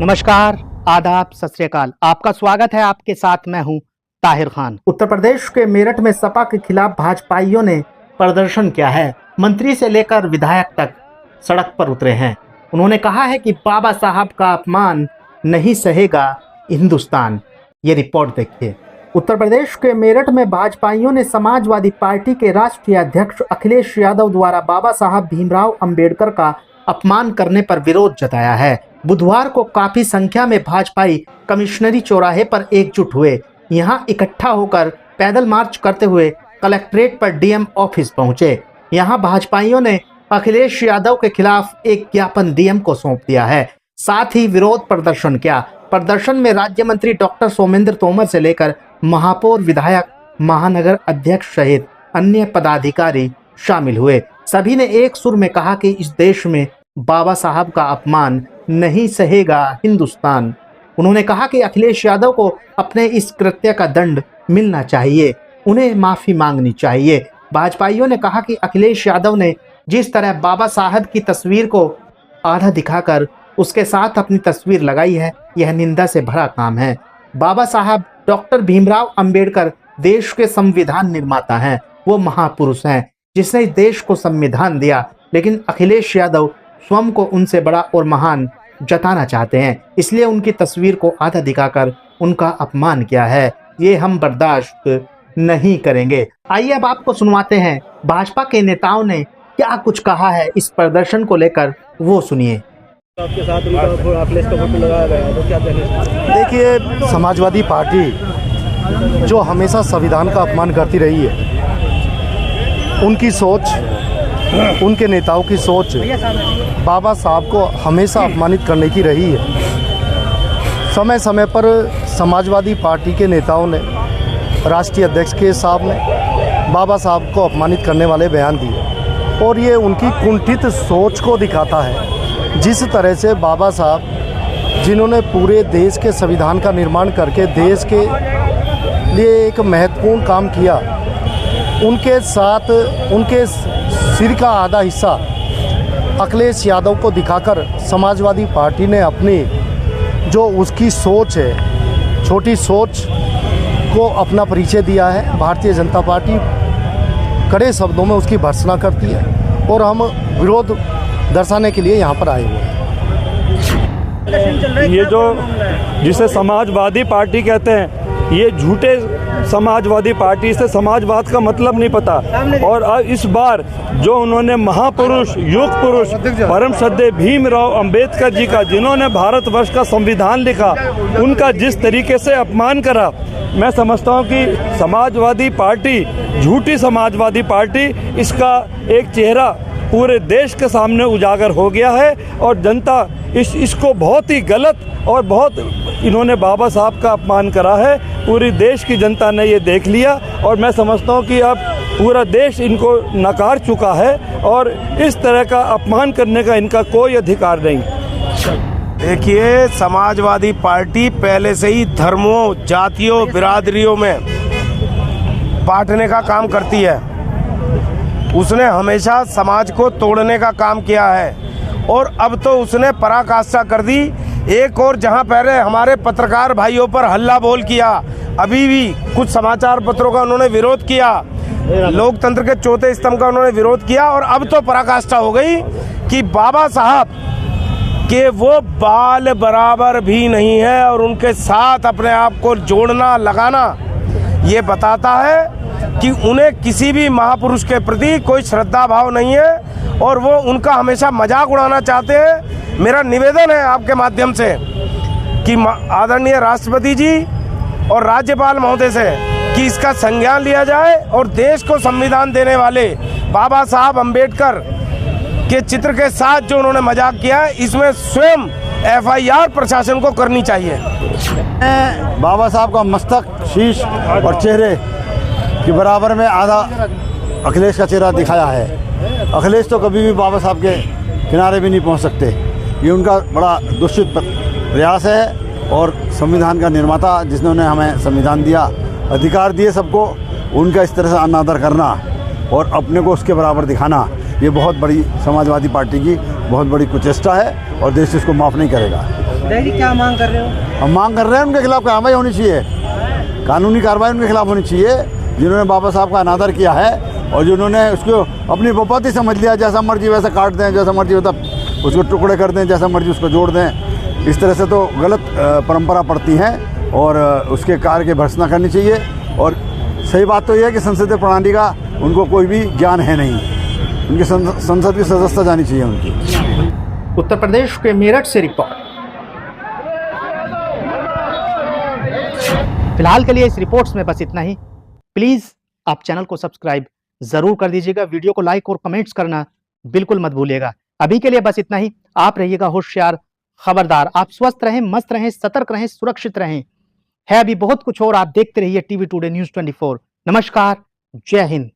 नमस्कार, आदाब, सत श्री अकाल। आपका स्वागत है। आपके साथ मैं हूं ताहिर खान। उत्तर प्रदेश के मेरठ में सपा के खिलाफ भाजपाइयों ने प्रदर्शन किया है। मंत्री से लेकर विधायक तक सड़क पर उतरे हैं। उन्होंने कहा है कि बाबा साहब का अपमान नहीं सहेगा हिंदुस्तान। ये रिपोर्ट देखिए। उत्तर प्रदेश के मेरठ में भाजपाइयों ने समाजवादी पार्टी के राष्ट्रीय अध्यक्ष अखिलेश यादव द्वारा बाबा साहब भीमराव अंबेडकर का अपमान करने पर विरोध जताया है। बुधवार को काफी संख्या में भाजपाई कमिश्नरी चौराहे पर एकजुट हुए। यहां इकट्ठा होकर पैदल मार्च करते हुए कलेक्ट्रेट पर डीएम ऑफिस पहुंचे। यहां भाजपाइयों ने अखिलेश यादव के खिलाफ एक ज्ञापन डीएम को सौंप दिया है। साथ ही विरोध प्रदर्शन किया। प्रदर्शन में राज्य मंत्री डॉक्टर सोमेंद्र तोमर से लेकर महापौर, विधायक, महानगर अध्यक्ष सहित अन्य पदाधिकारी शामिल हुए। सभी ने एक सुर में कहा कि इस देश में बाबा साहब का अपमान नहीं सहेगा हिंदुस्तान। उन्होंने कहा कि अखिलेश यादव को अपने इस कृत्य का दंड मिलना चाहिए, उन्हें माफी मांगनी चाहिए। भाजपाइयों ने कहा कि अखिलेश यादव ने जिस तरह बाबा साहब की तस्वीर को आधा दिखाकर उसके साथ अपनी तस्वीर लगाई है, यह निंदा से भरा काम है। बाबा साहब डॉक्टर भीमराव अंबेडकर देश के संविधान निर्माता हैं। वो महापुरुष हैं जिसने इस देश को संविधान दिया। लेकिन अखिलेश यादव स्वयं को उनसे बड़ा और महान जताना चाहते हैं, इसलिए उनकी तस्वीर को आधा दिखाकर उनका अपमान किया है। ये हम बर्दाश्त नहीं करेंगे। आइए अब आपको सुनवाते हैं भाजपा के नेताओं ने क्या कुछ कहा है इस प्रदर्शन को लेकर, वो सुनिए। आपके साथ अखिलेश का फोटो लगाया गया है, तो क्या कहेंगे? देखिए, समाजवादी पार्टी जो हमेशा संविधान का अपमान करती रही है, उनकी सोच, उनके नेताओं की सोच बाबा साहब को हमेशा अपमानित करने की रही है। समय समय पर समाजवादी पार्टी के नेताओं ने, राष्ट्रीय अध्यक्ष के साहब ने बाबा साहब को अपमानित करने वाले बयान दिए और ये उनकी कुंठित सोच को दिखाता है। जिस तरह से बाबा साहब, जिन्होंने पूरे देश के संविधान का निर्माण करके देश के लिए एक महत्वपूर्ण काम किया, उनके साथ उनके सिर का आधा हिस्सा अखिलेश यादव को दिखाकर समाजवादी पार्टी ने अपनी जो उसकी सोच है, छोटी सोच को अपना परिचय दिया है। भारतीय जनता पार्टी कड़े शब्दों में उसकी भर्त्सना करती है और हम विरोध दर्शाने के लिए यहाँ पर आए हुए हैं। ये जो जिसे समाजवादी पार्टी कहते हैं, ये झूठे समाजवादी पार्टी से समाजवाद का मतलब नहीं पता। और इस बार जो उन्होंने महापुरुष, युग पुरुष, परम श्रद्धेय भीमराव अंबेडकर जी का, जिन्होंने भारतवर्ष का संविधान लिखा, उनका जिस तरीके से अपमान करा, मैं समझता हूँ कि समाजवादी पार्टी, झूठी समाजवादी पार्टी, इसका एक चेहरा पूरे देश के सामने उजागर हो गया है और जनता इसको बहुत ही गलत और बहुत इन्होंने बाबा साहब का अपमान करा है। पूरी देश की जनता ने ये देख लिया और मैं समझता हूँ कि अब पूरा देश इनको नकार चुका है और इस तरह का अपमान करने का इनका कोई अधिकार नहीं। देखिए, समाजवादी पार्टी पहले से ही धर्मों, जातियों, बिरादरियों में बांटने का काम करती है। उसने हमेशा समाज को तोड़ने का काम किया है और अब तो उसने पराकाष्ठा कर दी। एक और जहां पहले हमारे पत्रकार भाइयों पर हल्ला बोल किया, अभी भी कुछ समाचार पत्रों का उन्होंने विरोध किया, लोकतंत्र के चौथे स्तंभ का उन्होंने विरोध किया और अब तो पराकाष्ठा हो गई कि बाबा साहब के वो बाल बराबर भी नहीं है और उनके साथ अपने आप को जोड़ना, लगाना, ये बताता है कि उन्हें किसी भी महापुरुष के प्रति कोई श्रद्धा भाव नहीं है और वो उनका हमेशा मजाक उड़ाना चाहते हैं। मेरा निवेदन है आपके माध्यम से कि आदरणीय राष्ट्रपति जी और राज्यपाल महोदय से कि इसका संज्ञान लिया जाए और देश को संविधान देने वाले बाबा साहब अंबेडकर के चित्र के साथ जो उन्होंने मजाक किया है, इसमें स्वयं FIR प्रशासन को करनी चाहिए। बाबा साहब का मस्तक, शीश और चेहरे के बराबर में आधा अखिलेश का चेहरा दिखाया है। अखिलेश तो कभी भी बाबा साहब के किनारे भी नहीं पहुंच सकते। ये उनका बड़ा दुष्ट प्रयास है और संविधान का निर्माता, जिन्होंने हमें संविधान दिया, अधिकार दिए सबको, उनका इस तरह से अनादर करना और अपने को उसके बराबर दिखाना, ये बहुत बड़ी समाजवादी पार्टी की बहुत बड़ी कुचेष्टा है और देश इसको माफ़ नहीं करेगा। जी क्या मांग कर रहे हो? हम मांग कर रहे हैं उनके खिलाफ कार्रवाई होनी चाहिए, कानूनी कार्रवाई उनके खिलाफ होनी चाहिए जिन्होंने बाबा साहब का अनादर किया है और जिन्होंने उसको अपनी प्रॉपर्टी समझ लिया, जैसा मर्जी वैसा काट दें, जैसा मर्जी होता उसको टुकड़े कर दें, जैसा मर्जी उसको जोड़ दें। इस तरह से तो गलत परंपरा पड़ती हैं और उसके कार्य की भर्त्सना करनी चाहिए। और सही बात तो यह है कि संसदीय प्रणाली का उनको कोई भी ज्ञान है नहीं, उनकी संसद की सदस्यता जानी चाहिए उनकी। उत्तर प्रदेश के मेरठ से रिपोर्ट। फिलहाल के लिए इस रिपोर्ट्स में बस इतना ही। प्लीज आप चैनल को सब्सक्राइब जरूर कर दीजिएगा, वीडियो को लाइक और कमेंट्स करना बिल्कुल मत भूलिएगा। अभी के लिए बस इतना ही। आप रहिएगा होशियार, खबरदार। आप स्वस्थ रहें, मस्त रहें, सतर्क रहें, सुरक्षित रहें। है अभी बहुत कुछ और। आप देखते रहिए टीवी टुडे न्यूज़ 24। नमस्कार, जय हिंद।